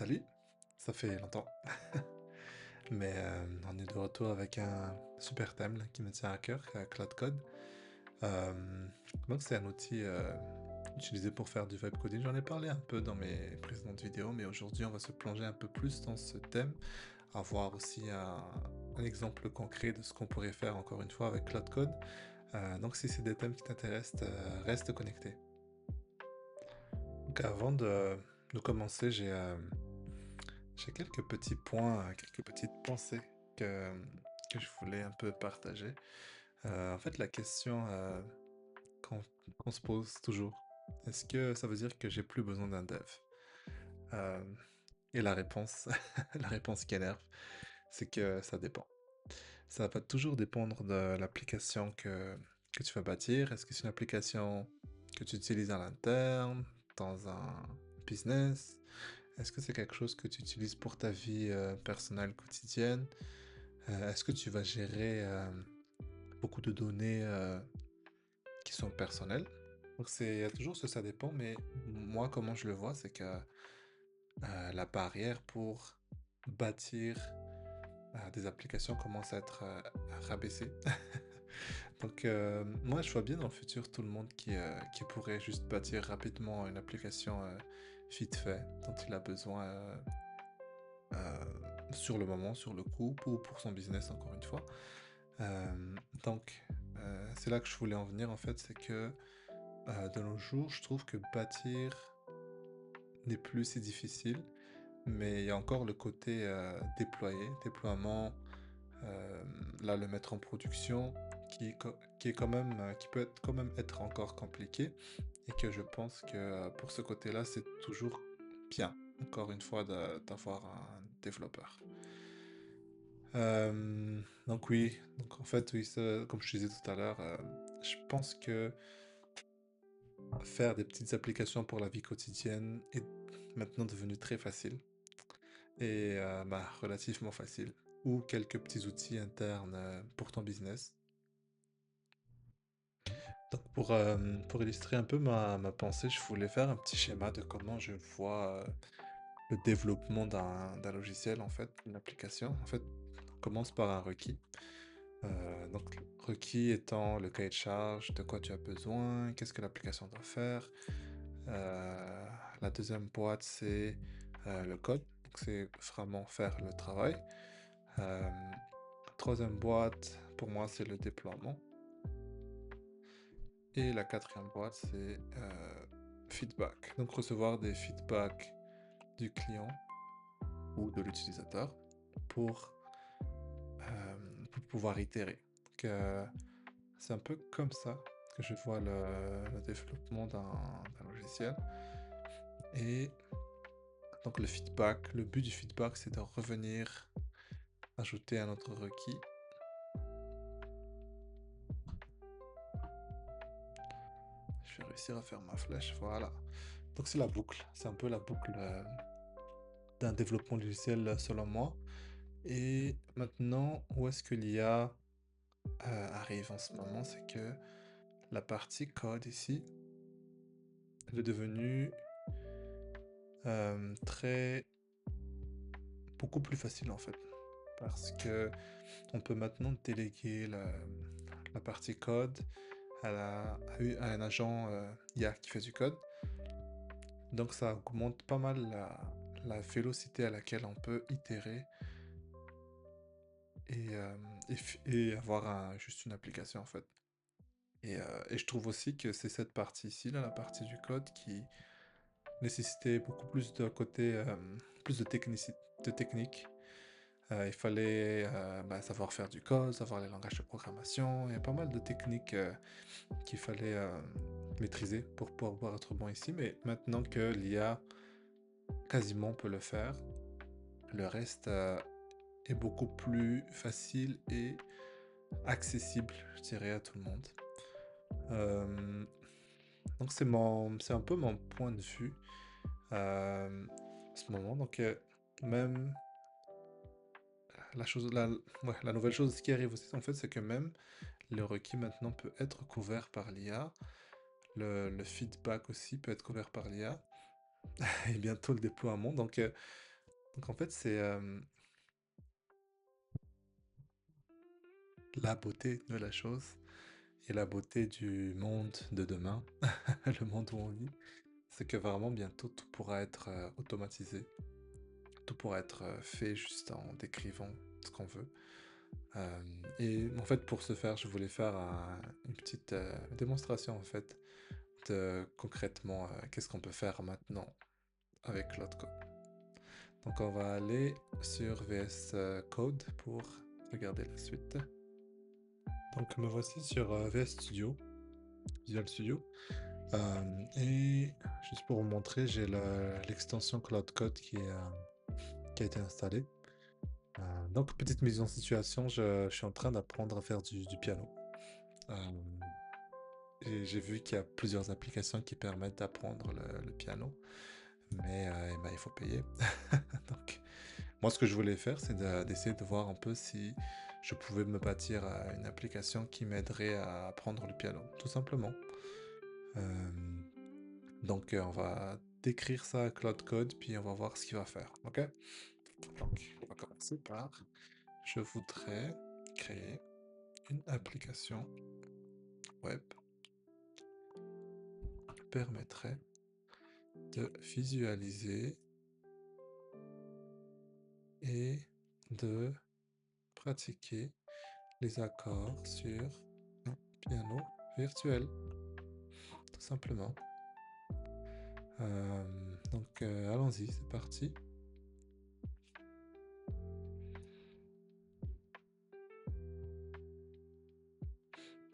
Salut, ça fait longtemps, mais on est de retour avec un super thème là, qui me tient à cœur, Cloud Code. Euh, donc c'est un outil utilisé pour faire du web coding. J'en ai parlé un peu dans mes précédentes vidéos, mais aujourd'hui on va se plonger un peu plus dans ce thème, avoir aussi un exemple concret de ce qu'on pourrait faire encore une fois avec Cloud Code. Donc si c'est des thèmes qui t'intéressent, reste connecté. Donc avant de commencer, j'ai quelques petits points, quelques petites pensées que je voulais un peu partager. En fait, la question qu'on qu'on se pose toujours, est-ce que ça veut dire que j'ai plus besoin d'un dev? Euh, et la réponse, la réponse qui énerve, c'est que ça dépend. Ça va toujours dépendre de l'application que tu vas bâtir. Est-ce que c'est une application que tu utilises à l'interne, dans un business? Est-ce que c'est quelque chose que tu utilises pour ta vie personnelle quotidienne? Est-ce que tu vas gérer beaucoup de données qui sont personnelles? Donc il y a toujours ce ça dépend, mais moi comment je le vois, c'est que la barrière pour bâtir des applications commence à être rabaissée. Donc moi je vois bien dans le futur tout le monde qui pourrait juste bâtir rapidement une application vite fait dont il a besoin sur le moment, sur le coup, ou pour son business encore une fois. Donc, c'est là que je voulais en venir en fait, c'est que de nos jours, je trouve que bâtir n'est plus si difficile, mais il y a encore le côté déploiement, là le mettre en production, qui est quand même, qui peut être, quand même être encore compliqué, et que je pense que pour ce côté-là, c'est toujours bien, encore une fois, d'avoir un développeur. Donc oui, donc en fait, oui, comme je disais tout à l'heure, je pense que faire des petites applications pour la vie quotidienne est maintenant devenu très facile et relativement facile. Ou quelques petits outils internes pour ton business. Donc pour illustrer un peu ma pensée, je voulais faire un petit schéma de comment je vois le développement d'un logiciel, en fait, une application. En fait, on commence par un requis. Donc, requis étant le cahier de charge, de quoi tu as besoin, qu'est-ce que l'application doit faire. Euh, la deuxième boîte, c'est le code. Donc, c'est vraiment faire le travail. Euh, troisième boîte, pour moi, c'est le déploiement. Et la quatrième boîte, c'est feedback. Donc, recevoir des feedbacks du client ou de l'utilisateur pour, pour pouvoir itérer. Donc, c'est un peu comme ça que je vois le développement d'un logiciel. Et donc le feedback, le but du feedback, c'est de revenir ajouter un autre requis. Je vais réussir à faire ma flèche, voilà. Donc c'est la boucle, c'est un peu la boucle d'un développement logiciel selon moi. Et maintenant, où est-ce que l'IA arrive en ce moment, c'est que la partie code ici, elle est devenue très beaucoup plus facile en fait. Parce que on peut maintenant déléguer la partie code à un agent IA qui fait du code. Donc ça augmente pas mal la vélocité à laquelle on peut itérer et avoir juste une application en fait. Et je trouve aussi que c'est cette partie ici, là, la partie du code, qui nécessitait beaucoup plus de côté, plus de technique. Il fallait savoir faire du code, savoir les langages de programmation. Il y a pas mal de techniques qu'il fallait maîtriser pour pouvoir être bon ici. Mais maintenant que l'IA quasiment peut le faire, le reste est beaucoup plus facile et accessible, je dirais, à tout le monde. Euh, donc c'est un peu mon point de vue en ce moment. Donc même la chose, ouais, la nouvelle chose qui arrive aussi, en fait, c'est que même le requis maintenant peut être couvert par l'IA. Le feedback aussi peut être couvert par l'IA. Et bientôt le déploiement. Donc Donc en fait, c'est la beauté de la chose et la beauté du monde de demain, le monde où on vit, c'est que vraiment bientôt tout pourra être automatisé, tout pourra être fait juste en décrivant ce qu'on veut. Euh, et en fait, pour ce faire, je voulais faire une petite démonstration en fait de concrètement qu'est-ce qu'on peut faire maintenant avec Cloud Code. Donc on va aller sur VS Code pour regarder la suite. Donc me voici sur VS Studio, Visual Studio. Et juste pour vous montrer, j'ai l'extension Cloud Code qui a été installée. Donc petite mise en situation, je suis en train d'apprendre à faire du piano. Euh, j'ai vu qu'il y a plusieurs applications qui permettent d'apprendre le piano, mais eh ben, il faut payer. Donc moi, ce que je voulais faire, c'est d'essayer de voir un peu si je pouvais me bâtir une application qui m'aiderait à apprendre le piano, tout simplement. Euh, donc, on va décrire ça à Cloud Code, puis on va voir ce qu'il va faire. Ok? Donc, on va commencer par, je voudrais créer une application web qui permettrait de visualiser et de pratiquer les accords sur un piano virtuel, tout simplement. Donc allons-y, c'est parti.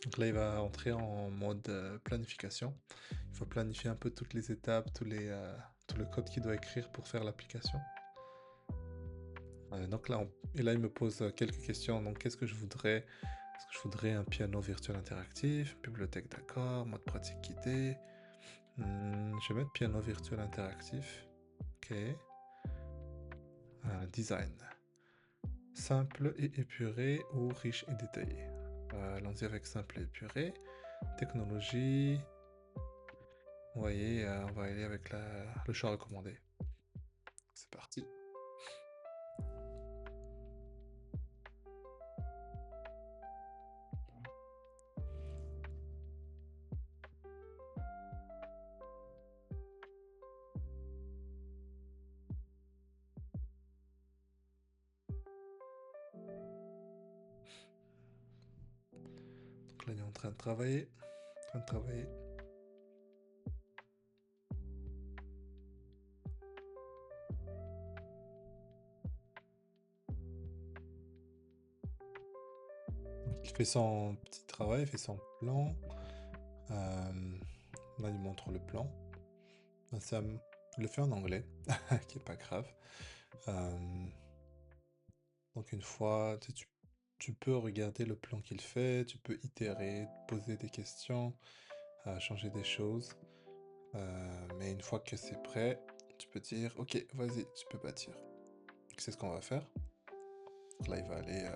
Donc là, il va entrer en mode planification. Il faut planifier un peu toutes les étapes, tout le code qu'il doit écrire pour faire l'application. Donc là, et là, il me pose quelques questions. Donc, qu'est-ce que je voudrais? Est-ce que je voudrais un piano virtuel interactif, bibliothèque d'accords, mode pratique guidé? Je vais mettre piano virtuel interactif. Ok. Design. Simple et épuré ou riche et détaillé. Allons-y avec simple et épuré. Technologie. On va on va aller avec le choix recommandé. C'est parti. Donc là, il est en train de travailler. En train de travailler. Donc, il fait son petit travail, il fait son plan. Là, il montre le plan. Ben, il le fait en anglais, qui est pas grave. Donc une fois, tu peux regarder le plan qu'il fait, tu peux itérer, poser des questions, changer des choses. Mais une fois que c'est prêt, tu peux dire, ok, vas-y, tu peux bâtir. C'est ce qu'on va faire. Là, il va aller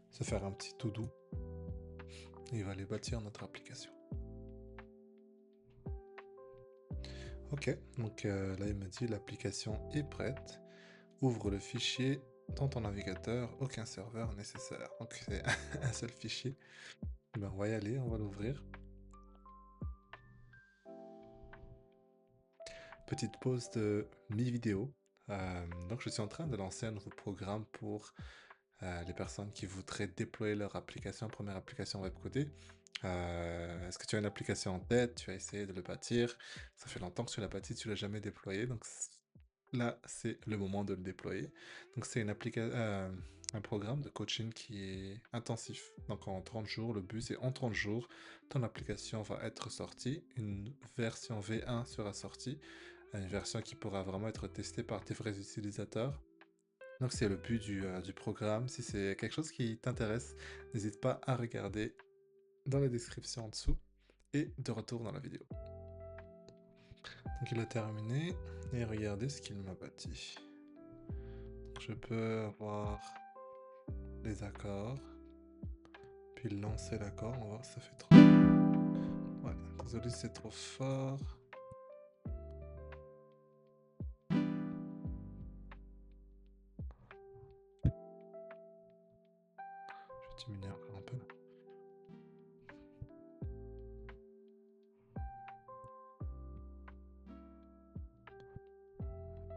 se faire un petit tout doux. Et il va aller bâtir notre application. Ok, donc là, il me dit, l'application est prête. Ouvre le fichier dans ton navigateur, aucun serveur nécessaire. Donc c'est un seul fichier. Ben, on va y aller, on va l'ouvrir. Petite pause de mi-vidéo. Donc je suis en train de lancer un nouveau programme pour les personnes qui voudraient déployer leur application, première application web codée. Est-ce que tu as une application en tête? Tu as essayé de le bâtir? Ça fait longtemps que tu l'as bâti, tu l'as jamais déployé. Donc là, c'est le moment de le déployer. Donc c'est un programme de coaching qui est intensif. Donc en 30 jours, le but c'est en 30 jours, ton application va être sortie, une version V1 sera sortie, une version qui pourra vraiment être testée par tes vrais utilisateurs. Donc c'est le but du programme. Si c'est quelque chose qui t'intéresse, n'hésite pas à regarder dans la description en dessous et de retour dans la vidéo. Donc il a terminé et regardez ce qu'il m'a bâti. Je peux avoir les accords, puis lancer l'accord, on va voir si ça fait trop. Ouais, désolé, c'est trop fort. diminuer encore un peu.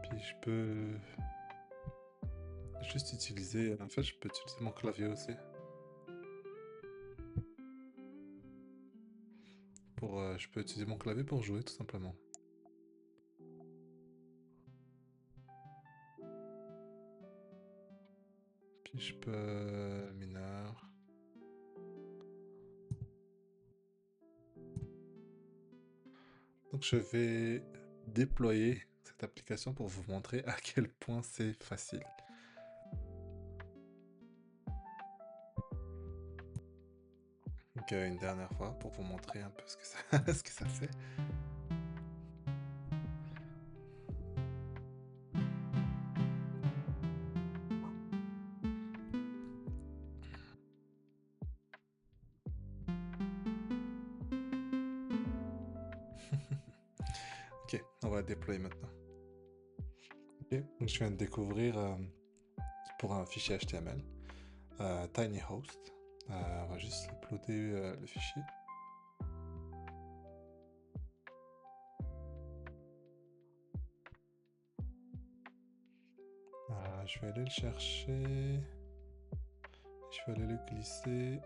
Puis je peux juste utiliser... En fait, je peux utiliser mon clavier aussi. Je peux utiliser mon clavier pour jouer, tout simplement. Puis je peux... mineur. Donc je vais déployer cette application pour vous montrer à quel point c'est facile. Donc une dernière fois pour vous montrer un peu ce que ça, ce que ça fait. Ok, on va déployer maintenant. Ok, donc je viens de découvrir pour un fichier HTML TinyHost. On va juste uploader le fichier. Je vais aller le chercher. Je vais aller le glisser.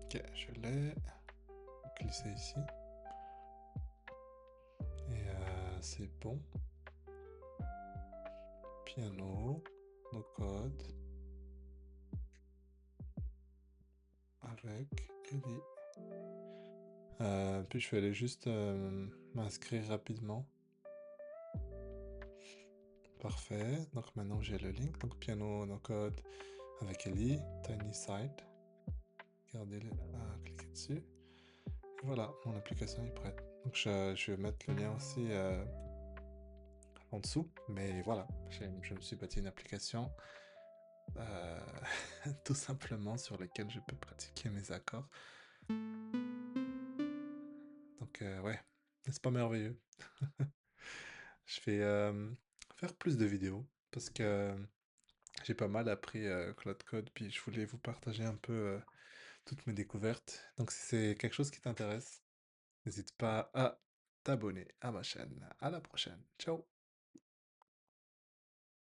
Ok, je l'ai glissé ici. Et c'est bon. Piano, nos codes. Avec Ellie. Puis je vais aller juste m'inscrire rapidement. Parfait. Donc maintenant j'ai le link. Donc piano, no code avec Ellie, Tiny Site. Regardez, cliquez dessus. Et voilà, mon application est prête. Donc je vais mettre le lien aussi en dessous. Mais voilà, je me suis bâti une application euh, tout simplement sur laquelle je peux pratiquer mes accords. Donc ouais, c'est pas merveilleux. Je vais faire plus de vidéos parce que j'ai pas mal appris Cloud Code, puis je voulais vous partager un peu toutes mes découvertes. Donc si c'est quelque chose qui t'intéresse, n'hésite pas à t'abonner à ma chaîne. À la prochaine. Ciao!